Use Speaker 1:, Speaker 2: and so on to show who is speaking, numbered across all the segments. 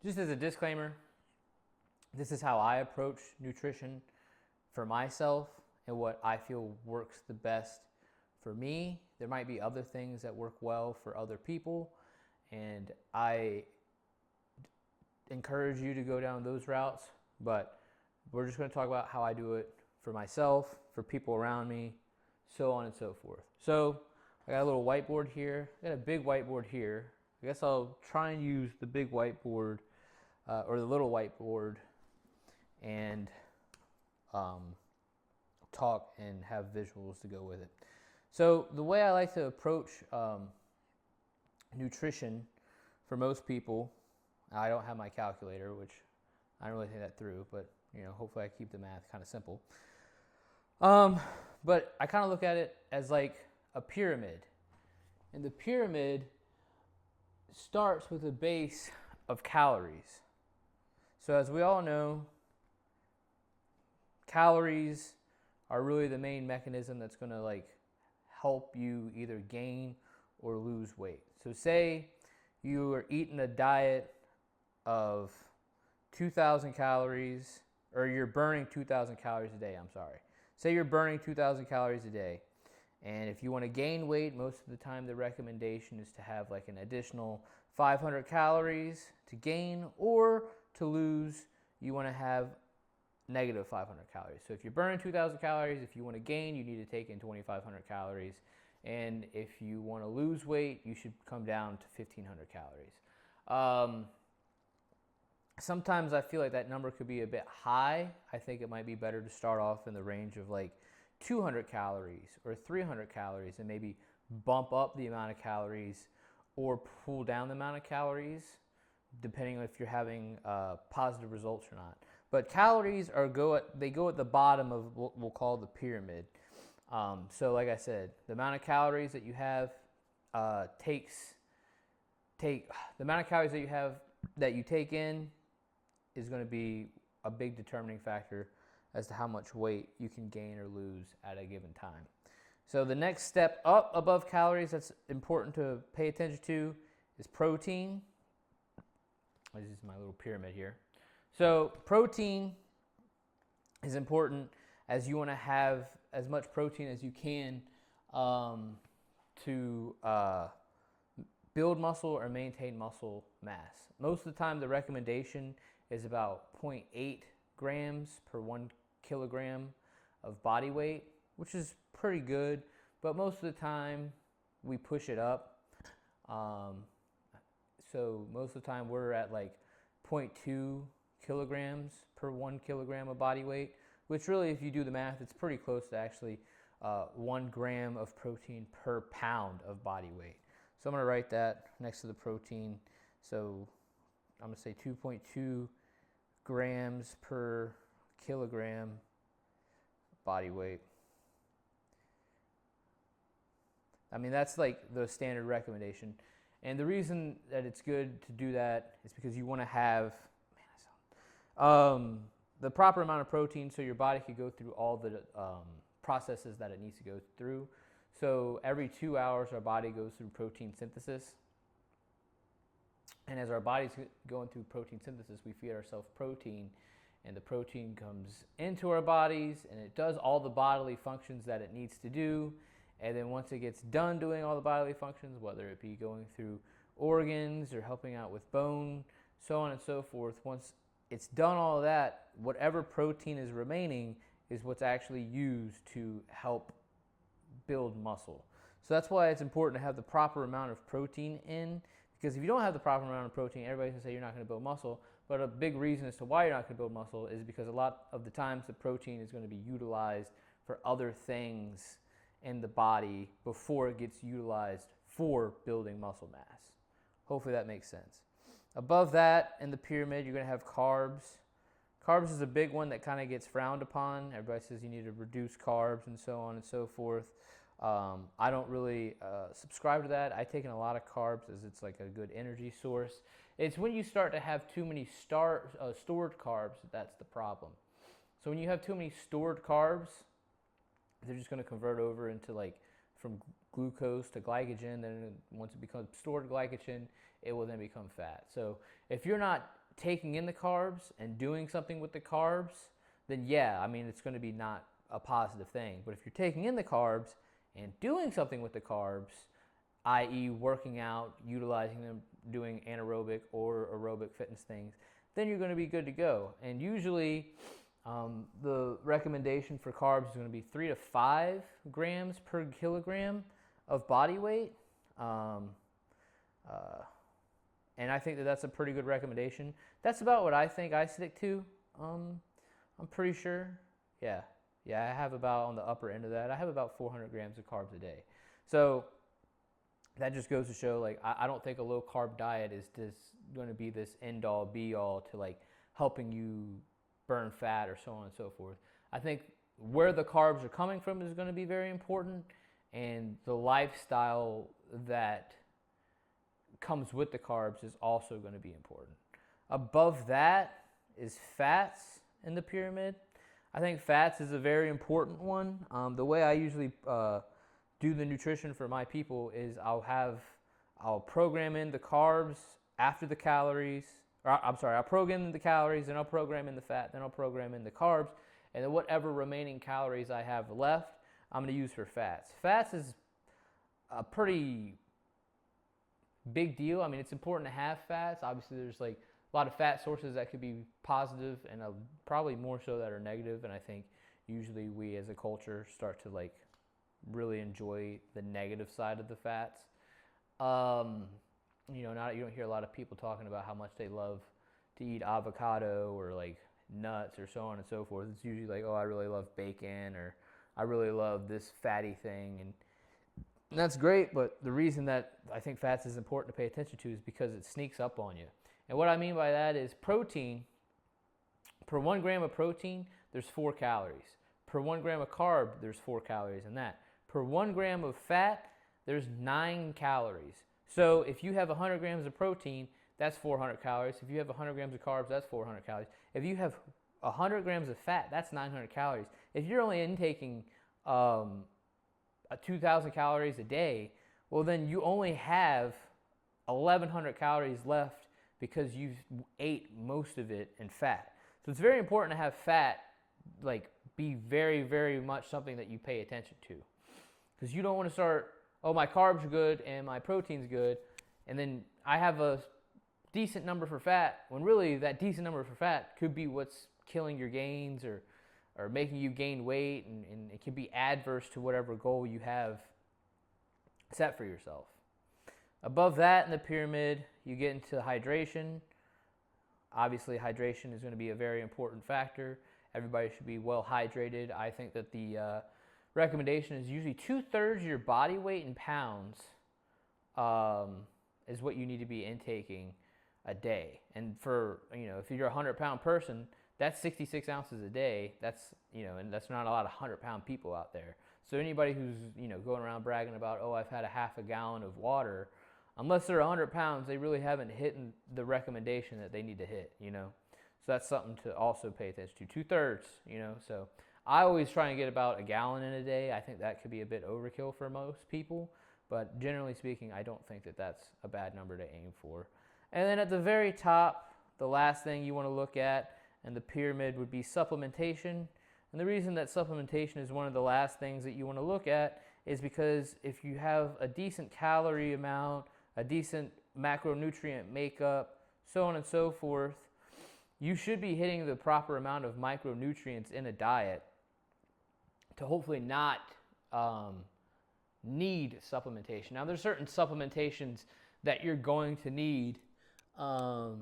Speaker 1: Just as a disclaimer, this is how I approach nutrition for myself and what I feel works the best for me. There might be other things that work well for other people, and I encourage you to go down those routes, but we're just going to talk about how I do it for myself, for people around me, so on and so forth. So I got a little whiteboard here. I got a big whiteboard here. I guess I'll try and use the big whiteboard or the little whiteboard and talk and have visuals to go with it. So the way I like to approach nutrition for most people, I don't have my calculator, which I don't really think that through, but hopefully I keep the math kind of simple. But I kind of look at it as like a pyramid. And the pyramid starts with a base of calories. So as we all know, calories are really the main mechanism that's going to help you either gain or lose weight. So say you are eating a diet of 2,000 calories, or you're burning 2,000 calories a day, Say you're burning 2,000 calories a day, and if you want to gain weight, most of the time the recommendation is to have an additional 500 calories to gain, or to lose, you want to have negative 500 calories. So if you're burning 2,000 calories, if you want to gain, you need to take in 2,500 calories. And if you want to lose weight, you should come down to 1,500 calories. Sometimes I feel like that number could be a bit high. I think it might be better to start off in the range of 200 calories or 300 calories and maybe bump up the amount of calories or pull down the amount of calories, depending on if you're having positive results or not. But calories go at the bottom of what we'll call the pyramid. So like I said, the amount of calories that you have the amount of calories that you take in is going to be a big determining factor as to how much weight you can gain or lose at a given time. So the next step up above calories that's important to pay attention to is protein. This is my little pyramid here. So protein is important, as you want to have as much protein as you can to build muscle or maintain muscle mass. Most of the time the recommendation is about 0.8 grams per 1 kilogram of body weight, which is pretty good, but most of the time we push it up. So most of the time we're at 0.2 kilograms per 1 kilogram of body weight, which really, if you do the math, it's pretty close to actually 1 gram of protein per pound of body weight. So I'm going to write that next to the protein. So I'm going to say 2.2 grams per kilogram body weight. I mean, that's the standard recommendation. And the reason that it's good to do that is because you want to have the proper amount of protein so your body can go through all the processes that it needs to go through. So every 2 hours, our body goes through protein synthesis. And as our body's going through protein synthesis, we feed ourselves protein, and the protein comes into our bodies, and it does all the bodily functions that it needs to do. And then once it gets done doing all the bodily functions, whether it be going through organs or helping out with bone, so on and so forth, once it's done all of that, whatever protein is remaining is what's actually used to help build muscle. So that's why it's important to have the proper amount of protein in, because if you don't have the proper amount of protein, everybody's going to say you're not going to build muscle. But a big reason as to why you're not going to build muscle is because a lot of the times the protein is going to be utilized for other things in the body before it gets utilized for building muscle mass. Hopefully that makes sense. Above that in the pyramid, you're going to have carbs. Carbs is a big one that kind of gets frowned upon. Everybody says you need to reduce carbs and so on and so forth. I don't really subscribe to that. I've taken a lot of carbs as it's a good energy source. It's when you start to have too many stored carbs that's the problem. So when you have too many stored carbs, they're just going to convert over into from glucose to glycogen. Then once it becomes stored glycogen, it will then become fat. So if you're not taking in the carbs and doing something with the carbs, then yeah, I mean, it's going to be not a positive thing. But if you're taking in the carbs and doing something with the carbs, i.e. working out, utilizing them, doing anaerobic or aerobic fitness things, then you're going to be good to go. And usually the recommendation for carbs is going to be 3 to 5 grams per kilogram of body weight. And I think that that's a pretty good recommendation. That's about what I think I stick to. I'm pretty sure. Yeah, I have about, on the upper end of that, I have about 400 grams of carbs a day. So that just goes to show, like, I don't think a low carb diet is just going to be this end all be all to like helping you burn fat or so on and so forth. I think where the carbs are coming from is going to be very important, and the lifestyle that comes with the carbs is also going to be important. Above that is fats in the pyramid. I think fats is a very important one. The way I usually do the nutrition for my people is I'll program in the carbs after the calories. I'll program in the calories, then I'll program in the fat, then I'll program in the carbs, and then whatever remaining calories I have left, I'm going to use for fats. Fats is a pretty big deal. I mean, it's important to have fats. Obviously, there's like a lot of fat sources that could be positive, and probably more so that are negative. And I think usually we as a culture start to like really enjoy the negative side of the fats. You don't hear a lot of people talking about how much they love to eat avocado or like nuts or so on and so forth. It's usually like, oh, I really love bacon, or I really love this fatty thing, and that's great. But the reason that I think fats is important to pay attention to is because it sneaks up on you. And what I mean by that is protein, per 1 gram of protein, there's 4 calories. Per 1 gram of carb, there's 4 calories in that. Per 1 gram of fat, there's 9 calories. So if you have 100 grams of protein, that's 400 calories. If you have 100 grams of carbs, that's 400 calories. If you have 100 grams of fat, that's 900 calories. If you're only intaking 2,000 calories a day, well, then you only have 1,100 calories left because you ate most of it in fat. So it's very important to have fat like be very, very much something that you pay attention to, because you don't want to start, oh, my carbs are good and my protein's good, and then I have a decent number for fat, when really that decent number for fat could be what's killing your gains or making you gain weight, and it can be adverse to whatever goal you have set for yourself. Above that in the pyramid, you get into hydration. Obviously, hydration is going to be a very important factor. Everybody should be well hydrated. I think that the recommendation is usually 2/3 of your body weight in pounds is what you need to be intaking a day. And for, if you're a 100-pound person, that's 66 ounces a day. That's, and that's not a lot of 100-pound people out there. So anybody who's, going around bragging about, oh, I've had a half a gallon of water, unless they're 100 pounds, they really haven't hit the recommendation that they need to hit, So that's something to also pay attention to. 2/3, So I always try and get about a gallon in a day. I think that could be a bit overkill for most people, but generally speaking, I don't think that that's a bad number to aim for. And then at the very top, the last thing you want to look at in the pyramid would be supplementation. And the reason that supplementation is one of the last things that you want to look at is because if you have a decent calorie amount, a decent macronutrient makeup, so on and so forth, you should be hitting the proper amount of micronutrients in a diet to hopefully not need supplementation. Now, there's certain supplementations that you're going to need. Sorry,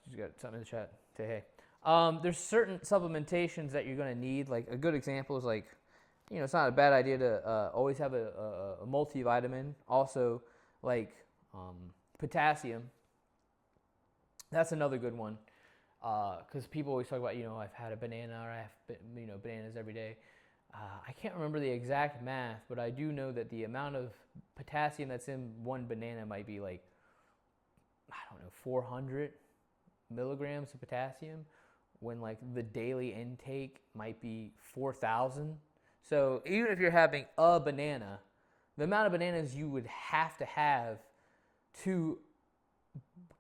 Speaker 1: just got something in the chat. Say hey. There's certain supplementations that you're going to need. Like a good example is like, it's not a bad idea to always have a multivitamin. Also, like potassium. That's another good one, because people always talk about, I've had a banana, or I have, bananas every day. I can't remember the exact math, but I do know that the amount of potassium that's in one banana might be like, 400 milligrams of potassium, when like the daily intake might be 4,000. So even if you're having a banana, the amount of bananas you would have to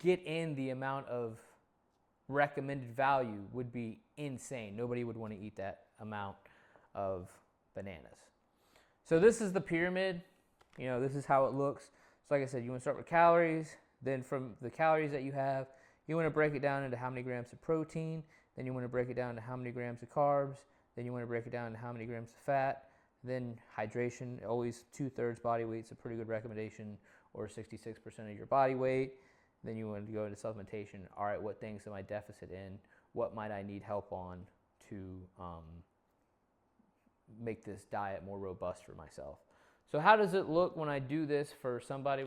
Speaker 1: get in the amount of recommended value would be insane. Nobody would want to eat that amount of bananas. So this is the pyramid. You know, this is how it looks. So like I said, you want to start with calories. Then from the calories that you have, you want to break it down into how many grams of protein. Then you want to break it down into how many grams of carbs. Then you want to break it down into how many grams of fat. Then hydration, always 2/3 body weight is a pretty good recommendation, or 66% of your body weight. Then you want to go into supplementation. All right, what things am I deficit in? What might I need help on to make this diet more robust for myself? So how does it look when I do this for somebody?